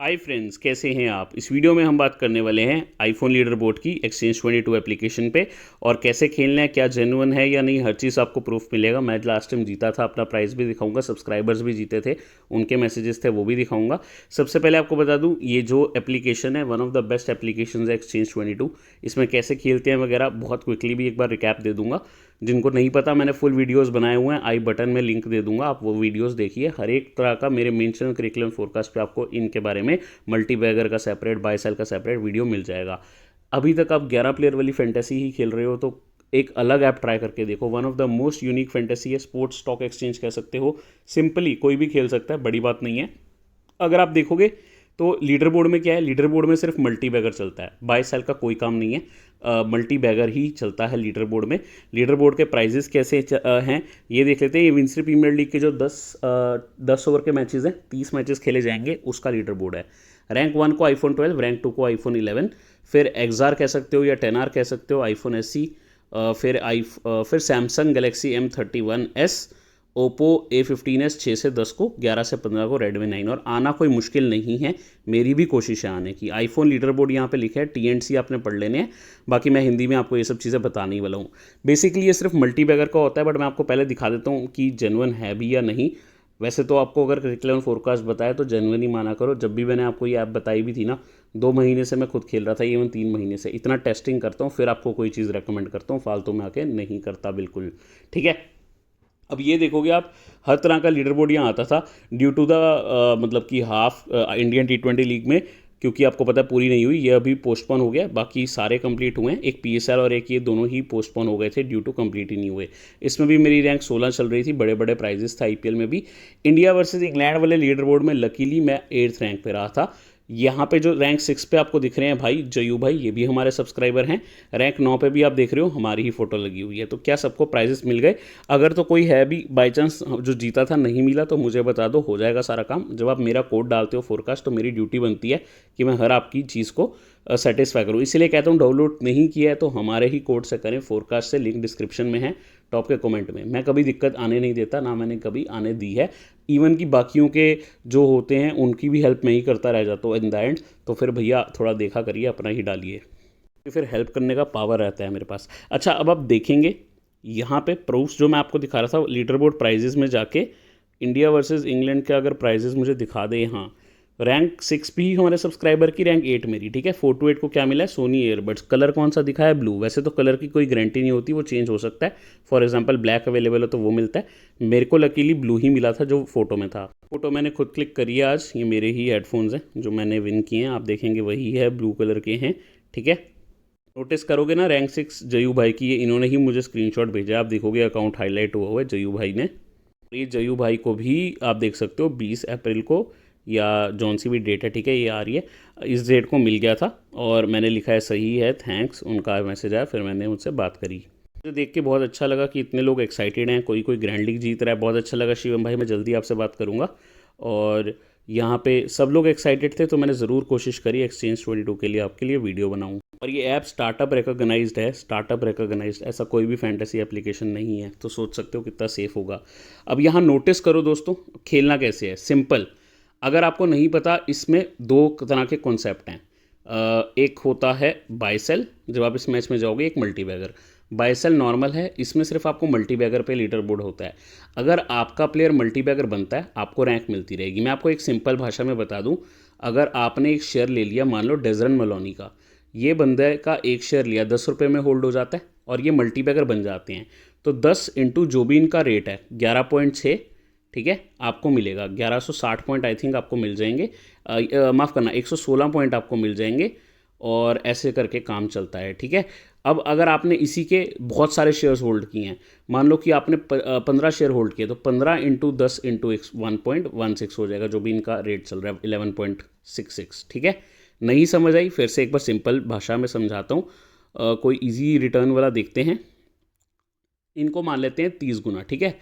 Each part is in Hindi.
हाय फ्रेंड्स, कैसे हैं आप। इस वीडियो में हम बात करने वाले हैं आईफोन लीडर बोर्ड की एक्सचेंज 22 एप्लीकेशन पे और कैसे खेलना है, क्या जेन्युइन है या नहीं, हर चीज़ आपको प्रूफ मिलेगा। मैं लास्ट टाइम जीता था, अपना प्राइस भी दिखाऊंगा, सब्सक्राइबर्स भी जीते थे, उनके मैसेजेस थे वो भी दिखाऊंगा। सबसे पहले आपको बता दूं, ये जो एप्लीकेशन है one of the best application है एक्सचेंज 22। इसमें कैसे खेलते हैं वगैरह बहुत क्विकली भी एक बार रिकैप दे दूंगा। जिनको नहीं पता, मैंने फुल वीडियोस बनाए हुए हैं, आई बटन में लिंक दे दूंगा, आप वो वीडियोस देखिए। हर एक तरह का मेरे मेंशन करिकुलम फोरकास्ट पे आपको इनके बारे में मल्टी बैगर का सेपरेट, बाय सेल का सेपरेट वीडियो मिल जाएगा। अभी तक आप 11 प्लेयर वाली फैंटेसी ही खेल रहे हो तो एक अलग ऐप ट्राई करके देखो। One of the most unique fantasy है, स्पोर्ट्स स्टॉक एक्सचेंज कह सकते हो। सिंपली कोई भी खेल सकता है, बड़ी बात नहीं है। अगर आप देखोगे तो लीडर बोर्ड में क्या है, लीडर बोर्ड में सिर्फ मल्टी बैगर चलता है, बाय सेल का कोई काम नहीं है। मल्टी बैगर ही चलता है लीडर बोर्ड में। लीडर बोर्ड के प्राइजेस कैसे हैं ये देख लेते हैं। ये विंसर प्रीमियर लीग के जो 10 ओवर के मैचेस हैं, 30 मैचेस खेले जाएंगे, उसका लीडर बोर्ड है। रैंक 1 को आईफोन 12, रैंक 2 को आईफोन 11, फिर एक्सआर कह सकते हो या 10R कह सकते हो, आईफोन एससी, फिर Samsung Galaxy M31s, Oppo A15s 6 से 10 को, 11 से 15 को रेडमी 9। और आना कोई मुश्किल नहीं है, मेरी भी कोशिश है आने की। आईफोन लीडर बोर्ड यहाँ पे लिखा है, TNC आपने पढ़ लेने हैं, बाकी मैं हिंदी में आपको ये सब चीज़ें बताने ही वाला हूँ। बेसिकली ये सिर्फ मल्टी बैगर का होता है, बट मैं आपको पहले दिखा देता हूँ कि जेन्युइन है भी या नहीं। वैसे तो आपको अगर करिकुलम फोरकास्ट बताया तो जेन्युइन ही माना करो। जब भी मैंने आपको ये ऐप बताई भी थी ना, 2 महीने से मैं खुद खेल रहा था, इवन 3 महीने से। इतना टेस्टिंग करता हूँ फिर आपको कोई चीज़ रेकमेंड करता हूँ, फालतू में आके नहीं करता बिल्कुल, ठीक है। अब ये देखोगे आप, हर तरह का लीडर बोर्ड यहाँ आता था ड्यू टू द मतलब कि हाफ इंडियन T20 लीग में, क्योंकि आपको पता है पूरी नहीं हुई, ये अभी पोस्टपोन हो गया। बाकी सारे कंप्लीट हुए हैं, एक PSL और एक ये दोनों ही पोस्टपोन हो गए थे ड्यू टू कंप्लीट ही नहीं हुए। इसमें भी मेरी रैंक 16 चल रही थी, बड़े बड़े प्राइजेस था IPL में भी। इंडिया वर्सेस इंग्लैंड वाले लीडर बोर्ड में लकीली मैं 8th रैंक पे रहा था। यहाँ पे जो रैंक 6 पे आपको दिख रहे हैं भाई, जयू भाई, ये भी हमारे सब्सक्राइबर हैं। रैंक 9 पे भी आप देख रहे हो, हमारी ही फोटो लगी हुई है। तो क्या सबको प्राइजेस मिल गए? अगर तो कोई है भी बाई चांस जो जीता था नहीं मिला तो मुझे बता दो, हो जाएगा सारा काम। जब आप मेरा कोड डालते हो फोरकास्ट, तो मेरी ड्यूटी बनती है कि मैं हर आपकी चीज़ को सेटिस्फाई करूँ। इसलिए कहता हूँ, डाउनलोड नहीं किया है तो हमारे ही कोड से करें, फोरकास्ट से, लिंक डिस्क्रिप्शन में है, टॉप के कमेंट में। मैं कभी दिक्कत आने नहीं देता, ना मैंने कभी आने दी है। इवन कि बाकियों के जो होते हैं उनकी भी हेल्प मैं ही करता रह जाता हूँ इन द एंड। तो फिर भैया थोड़ा देखा करिए, अपना ही डालिए, तो फिर हेल्प करने का पावर रहता है मेरे पास। अच्छा, अब आप देखेंगे यहाँ पे प्रूफ्स जो मैं आपको दिखा रहा था, लीडर बोर्ड प्राइजेस में जाके इंडिया वर्सेस इंग्लैंड के अगर प्राइजेस मुझे दिखा दे। यहाँ रैंक 6 भी हमारे सब्सक्राइबर की, रैंक 8 मेरी, ठीक है। 428 को क्या मिला है? सोनी ईयरबड्स। कलर कौन सा दिखा है? ब्लू। वैसे तो कलर की कोई गारंटी नहीं होती, वो चेंज हो सकता है। फॉर एग्जांपल ब्लैक अवेलेबल हो तो वो मिलता है। मेरे को लकीली ब्लू ही मिला था जो फोटो में था। फोटो मैंने खुद क्लिक करी है आज, ये मेरे ही हेडफोन्स हैं जो मैंने विन किए हैं, आप देखेंगे वही है, ब्लू कलर के हैं, ठीक है। नोटिस करोगे ना, रैंक 6 जयू भाई की, ये इन्होंने ही मुझे स्क्रीनशॉट भेजा, आप देखोगे अकाउंट हाईलाइट हुआ हुआ है जयू भाई ने। ये जयू भाई को भी आप देख सकते हो 20 अप्रैल को, या जौन सी भी डेट है, ठीक है, ये आ रही है, इस डेट को मिल गया था और मैंने लिखा है सही है, थैंक्स, उनका मैसेज आया, फिर मैंने उनसे बात करी। मुझे देख के बहुत अच्छा लगा कि इतने लोग एक्साइटेड हैं, कोई कोई ग्रैंड लीग जीत रहा है, बहुत अच्छा लगा। शिवम भाई, मैं जल्दी आपसे बात करूँगा। और यहाँ पे सब लोग एक्साइटेड थे तो मैंने ज़रूर कोशिश करी एक्सचेंज 22 के लिए आपके लिए वीडियो बनाऊँ। और ये ऐप स्टार्टअप रिकॉग्नाइज्ड है, स्टार्टअप रिकॉग्नाइज्ड, ऐसा कोई भी फैंटेसी एप्लीकेशन नहीं है, तो सोच सकते हो कितना सेफ होगा। अब यहाँ नोटिस करो दोस्तों, खेलना कैसे है, सिंपल। अगर आपको नहीं पता, इसमें 2 तरह के कॉन्सेप्ट हैं। एक होता है बाय सेल, जब आप इस मैच में जाओगे, एक multibagger. Buy sell normal है, इसमें सिर्फ आपको मल्टी बैगर पे लीडर बोर्ड होता है। अगर आपका प्लेयर मल्टी बैगर बनता है, आपको रैंक मिलती रहेगी। मैं आपको एक सिंपल भाषा में बता दूं, अगर आपने एक शेयर ले लिया, मान लो डेजरन मलोनी का, ये बंदे का एक शेयर लिया, 10 रुपये में होल्ड हो जाता है और ये मल्टी बैगर बन जाते हैं। तो 10 इंटू जो भी इनका रेट है 11.6, ठीक है, आपको मिलेगा 1160 पॉइंट, आई थिंक आपको मिल जाएंगे। माफ़ करना, 116 पॉइंट आपको मिल जाएंगे। और ऐसे करके काम चलता है, ठीक है। अब अगर आपने इसी के बहुत सारे शेयर्स होल्ड किए हैं, मान लो कि आपने 15 शेयर होल्ड किए, तो 15 इंटू 10 इंटू 1.16 हो जाएगा, जो भी इनका रेट चल रहा है 11.66, ठीक है। नहीं समझ आई, फिर से एक बार सिंपल भाषा में समझाता हूँ। कोई इजी रिटर्न वाला देखते हैं, इनको मान लेते हैं 30 गुना, ठीक है।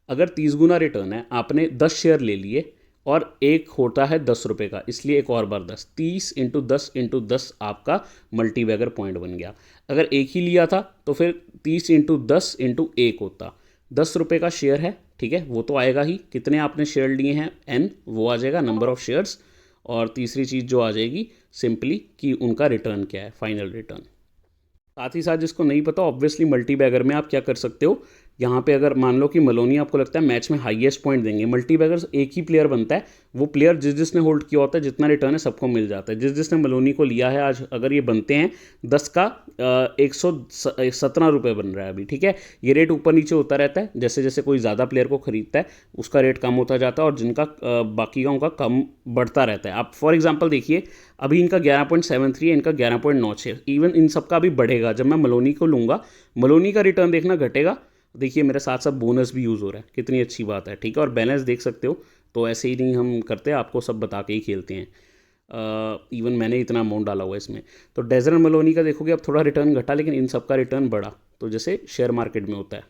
अगर 30 गुना रिटर्न है, आपने 10 शेयर ले लिए और एक होता है 10 रुपये का, इसलिए एक और बार 10, 30 इंटू 10 इंटू 10 आपका मल्टी बैगर पॉइंट बन गया। अगर एक ही लिया था तो फिर 30 इंटू 10 इंटू 1 होता, 10 रुपये का शेयर है, ठीक है, वो तो आएगा ही। कितने आपने शेयर लिए हैं, N, वो आ जाएगा नंबर ऑफ शेयर्स। और तीसरी चीज़ जो आ जाएगी सिंपली कि उनका रिटर्न क्या है, फाइनल रिटर्न। साथ ही साथ जिसको नहीं पता, ऑब्वियसली मल्टी बैगर में आप क्या कर सकते हो, यहाँ पे अगर मान लो कि मलोनी आपको लगता है मैच में हाईएस्ट पॉइंट देंगे, मल्टी बैगर एक ही प्लेयर बनता है, वो प्लेयर जिसने होल्ड किया होता है जितना रिटर्न है सबको मिल जाता है। जिसने मलोनी को लिया है आज अगर ये बनते हैं 10 का 117 रुपये बन रहा है अभी, ठीक है। ये रेट ऊपर नीचे होता रहता है, जैसे जैसे कोई ज़्यादा प्लेयर को खरीदता है उसका रेट कम होता जाता है और जिनका बाकी का उनका कम बढ़ता रहता है। आप फॉर एग्जांपल देखिए अभी इनका 11.73 है, इनका 11.96, इवन इन सबका अभी बढ़ेगा। जब मैं मलोनी को लूँगा, मलोनी का रिटर्न देखना घटेगा। देखिए मेरे साथ साथ बोनस भी यूज़ हो रहा है, कितनी अच्छी बात है, ठीक है। और बैलेंस देख सकते हो, तो ऐसे ही नहीं हम करते, आपको सब बता के ही खेलते हैं। इवन मैंने इतना अमाउंट डाला हुआ है इसमें। तो डेजर्ट मलोनी का देखोगे अब थोड़ा रिटर्न घटा, लेकिन इन सब का रिटर्न बढ़ा, तो जैसे शेयर मार्केट में होता है,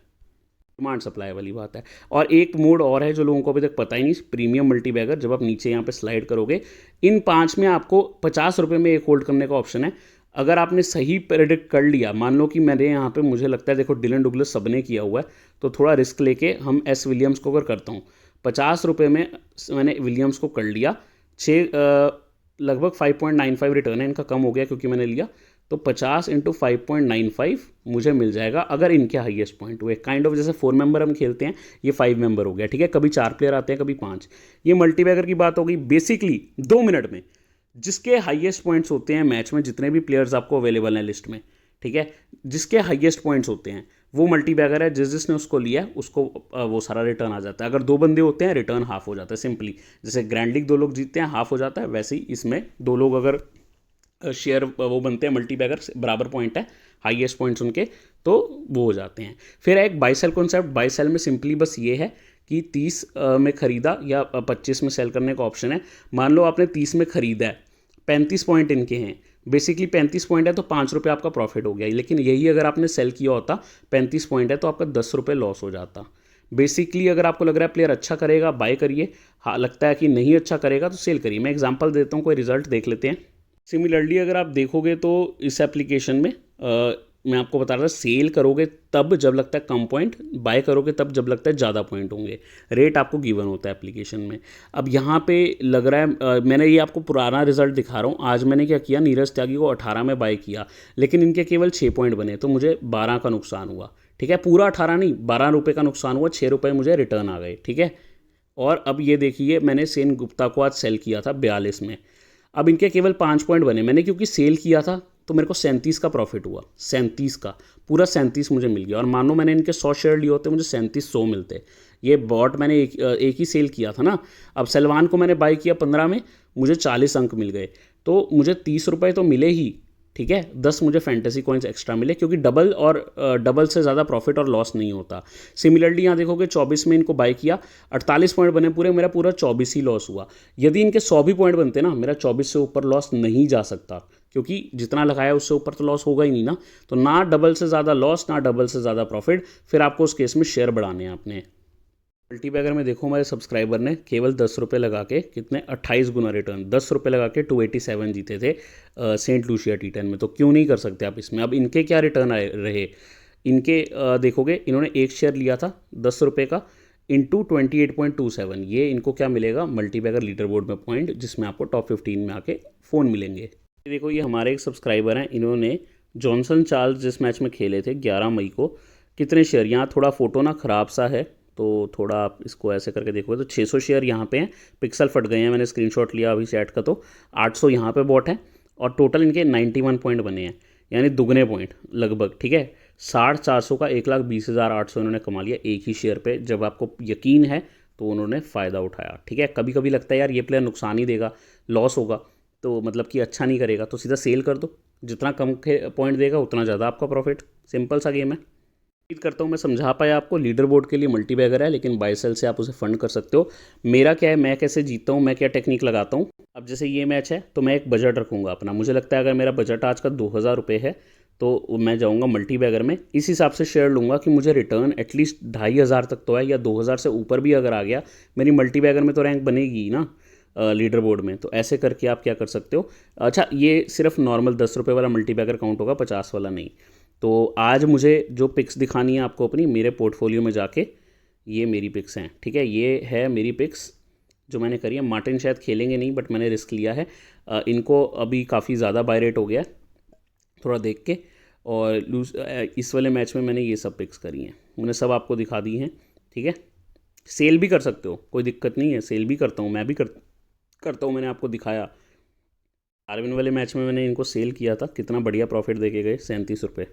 डिमांड सप्लाई वाली बात है। और एक मोड और है जो लोगों को अभी तक पता ही नहीं, प्रीमियम मल्टी बैगर। जब आप नीचे यहाँ पे स्लाइड करोगे, इन 5 में आपको 50 रुपये में एक होल्ड करने का ऑप्शन है। अगर आपने सही प्रेडिक्ट कर लिया, मान लो कि मेरे यहाँ पे मुझे लगता है, देखो डिलन डुगलस सबने किया हुआ है, तो थोड़ा रिस्क लेके हम एस विलियम्स को अगर करता हूँ, 50 रुपये में मैंने विलियम्स को कर लिया, लगभग 5.95 रिटर्न है इनका, कम हो गया क्योंकि मैंने लिया, तो 50 × 5.95 मुझे मिल जाएगा अगर इनके हाईएस्ट पॉइंट हुए। काइंड ऑफ जैसे 4 मेंबर हम खेलते हैं, ये 5 मेंबर हो गया, ठीक है। कभी 4 प्लेयर आते हैं, कभी 5। ये मल्टीबैगर की बात हो गई। बेसिकली 2 मिनट में जिसके हाईएस्ट पॉइंट्स होते हैं मैच में, जितने भी प्लेयर्स आपको अवेलेबल हैं लिस्ट में, ठीक है, जिसके हाईएस्ट पॉइंट्स होते हैं वो मल्टीबैगर है। जिसने उसको लिया है उसको वो सारा रिटर्न आ जाता है। अगर 2 बंदे होते हैं रिटर्न हाफ हो जाता है सिंपली। जैसे ग्रैंड लीग 2 लोग जीतते हैं, हाफ हो जाता है, वैसे ही इसमें 2 लोग अगर शेयर वो बनते हैं मल्टीबैगर, बराबर पॉइंट है, हाईएस्ट पॉइंट्स उनके, तो वो हो जाते हैं। फिर एक buy sell concept. Buy sell में सिंपली बस ये है कि 30 में ख़रीदा या 25 में सेल करने का ऑप्शन है। मान लो आपने 30 में ख़रीदा है, 35 पॉइंट इनके हैं, बेसिकली 35 पॉइंट है तो 5 रुपये आपका प्रॉफिट हो गया। लेकिन यही अगर आपने सेल किया होता 35 पॉइंट है तो आपका 10 रुपये लॉस हो जाता। बेसिकली अगर आपको लग रहा है प्लेयर अच्छा करेगा, बाय करिए। हाँ, लगता है कि नहीं अच्छा करेगा तो सेल करिए। मैं एग्जांपल देता हूँ, कोई रिजल्ट देख लेते हैं। सिमिलरली अगर आप देखोगे तो इस एप्लीकेशन में मैं आपको बता रहा था, सेल करोगे तब जब लगता है कम पॉइंट, बाय करोगे तब जब लगता है ज़्यादा पॉइंट होंगे। रेट आपको गिवन होता है एप्लीकेशन में। अब यहाँ पे लग रहा है मैंने ये आपको पुराना रिजल्ट दिखा रहा हूँ। आज मैंने क्या किया, नीरज त्यागी को 18 में बाय किया, लेकिन इनके केवल 6 पॉइंट बने, तो मुझे 12 का नुकसान हुआ, ठीक है। पूरा 18 नहीं, 12 रुपये का नुकसान हुआ, 6 रुपये मुझे रिटर्न आ गए, ठीक है। और अब ये देखिए, मैंने सेन गुप्ता को आज सेल किया था 42 में, अब इनके केवल 5 पॉइंट बने। मैंने क्योंकि सेल किया था तो मेरे को 37 का प्रॉफिट हुआ, 37 का, पूरा 37 मुझे मिल गया। और मानो मैंने इनके 100 शेयर लिए होते मुझे 3700 मिलते। ये बॉट मैंने एक ही सेल किया था ना। अब सलमान को मैंने बाय किया 15 में, मुझे 40 अंक मिल गए, तो मुझे 30 रुपये तो मिले ही, ठीक है। 10 मुझे फैंटेसी कॉइन्स एक्स्ट्रा मिले, क्योंकि डबल से ज़्यादा प्रॉफिट और लॉस नहीं होता। सिमिलरली यहाँ देखोगे 24 में इनको बाय किया, 48 पॉइंट बने पूरे, मेरा पूरा 24 ही लॉस हुआ। यदि इनके 100 भी पॉइंट बनते ना, मेरा 24 से ऊपर लॉस नहीं जा सकता, क्योंकि जितना लगाया उससे ऊपर तो लॉस होगा ही नहीं ना। तो ना डबल से ज़्यादा लॉस, ना डबल से ज़्यादा प्रॉफिट। फिर आपको उस केस में शेयर बढ़ाने हैं अपने। मल्टीबैगर में देखो, हमारे सब्सक्राइबर ने केवल 10 रुपये लगा के कितने 28 गुना रिटर्न, 10 रुपये लगा के 287 जीते थे सेंट लूसिया T10 में। तो क्यों नहीं कर सकते आप इसमें। अब इनके क्या रिटर्न आए रहे, इनके देखोगे इन्होंने एक शेयर लिया था 10 रुपये का, इंटू 28.27, ये इनको क्या मिलेगा मल्टीबैगर लीडर बोर्ड में पॉइंट, जिसमें आपको टॉप 15 में आके फ़ोन मिलेंगे। देखो ये हमारे एक सब्सक्राइबर हैं, इन्होंने जॉनसन चार्ल्स जिस मैच में खेले थे 11 मई को, कितने शेयर, यहाँ थोड़ा फोटो ना ख़राब सा है तो थोड़ा आप इसको ऐसे करके देखोगे तो 600 शेयर यहाँ पे हैं, पिक्सल फट गए हैं, मैंने स्क्रीनशॉट लिया अभी चैट का, तो 800 यहाँ पे बॉट है और टोटल इनके 91 पॉइंट बने हैं, यानी दुगने पॉइंट लगभग, ठीक है। 450 का 1,20,800 इन्होंने कमा लिया एक ही शेयर पे। जब आपको यकीन है तो उन्होंने फ़ायदा उठाया, ठीक है। कभी कभी लगता है यार ये प्लेयर नुकसान ही देगा, लॉस होगा, तो मतलब कि अच्छा नहीं करेगा, तो सीधा सेल कर दो, जितना कम पॉइंट देगा उतना ज़्यादा आपका प्रॉफिट। सिंपल सा गेम है। उम्मीद करता हूँ मैं समझा पाया आपको। लीडर बोर्ड के लिए मल्टीबैगर है, लेकिन बाय सेल से आप उसे फंड कर सकते हो। मेरा क्या है, मैं कैसे जीतता हूँ, मैं क्या टेक्निक लगाता हूँ। अब जैसे ये मैच है तो मैं एक बजट रखूँगा अपना, मुझे लगता है अगर मेरा बजट आज का 2000 रुपये है तो मैं जाऊँगा मल्टीबैगर में, इस हिसाब से शेयर लूँगा कि मुझे रिटर्न एटलीस्ट 2500 तक तो है, या 2000 से ऊपर भी अगर आ गया, मेरी मल्टीबैगर में तो रैंक बनेगी ना लीडर बोर्ड में। तो ऐसे करके आप क्या कर सकते हो। अच्छा, ये सिर्फ नॉर्मल 10 रुपये वाला मल्टीबैगर काउंट होगा, 50 वाला नहीं। तो आज मुझे जो पिक्स दिखानी है आपको अपनी, मेरे पोर्टफोलियो में जाके ये मेरी पिक्स हैं, ठीक है। ये है मेरी पिक्स जो मैंने करी है। मार्टिन शायद खेलेंगे नहीं, बट मैंने रिस्क लिया है। इनको अभी काफ़ी ज़्यादा बाय रेट हो गया थोड़ा देख के, और इस वाले मैच में मैंने ये सब पिक्स करी हैं, मैंने सब आपको दिखा दी हैं। ठीक है, सेल भी कर सकते हो, कोई दिक्कत नहीं है, सेल भी करता हूँ, मैं भी करता हूँ। मैंने आपको दिखाया आरविन वाले मैच में मैंने इनको सेल किया था, कितना बढ़िया प्रॉफिट दे के गए, 37 रुपये।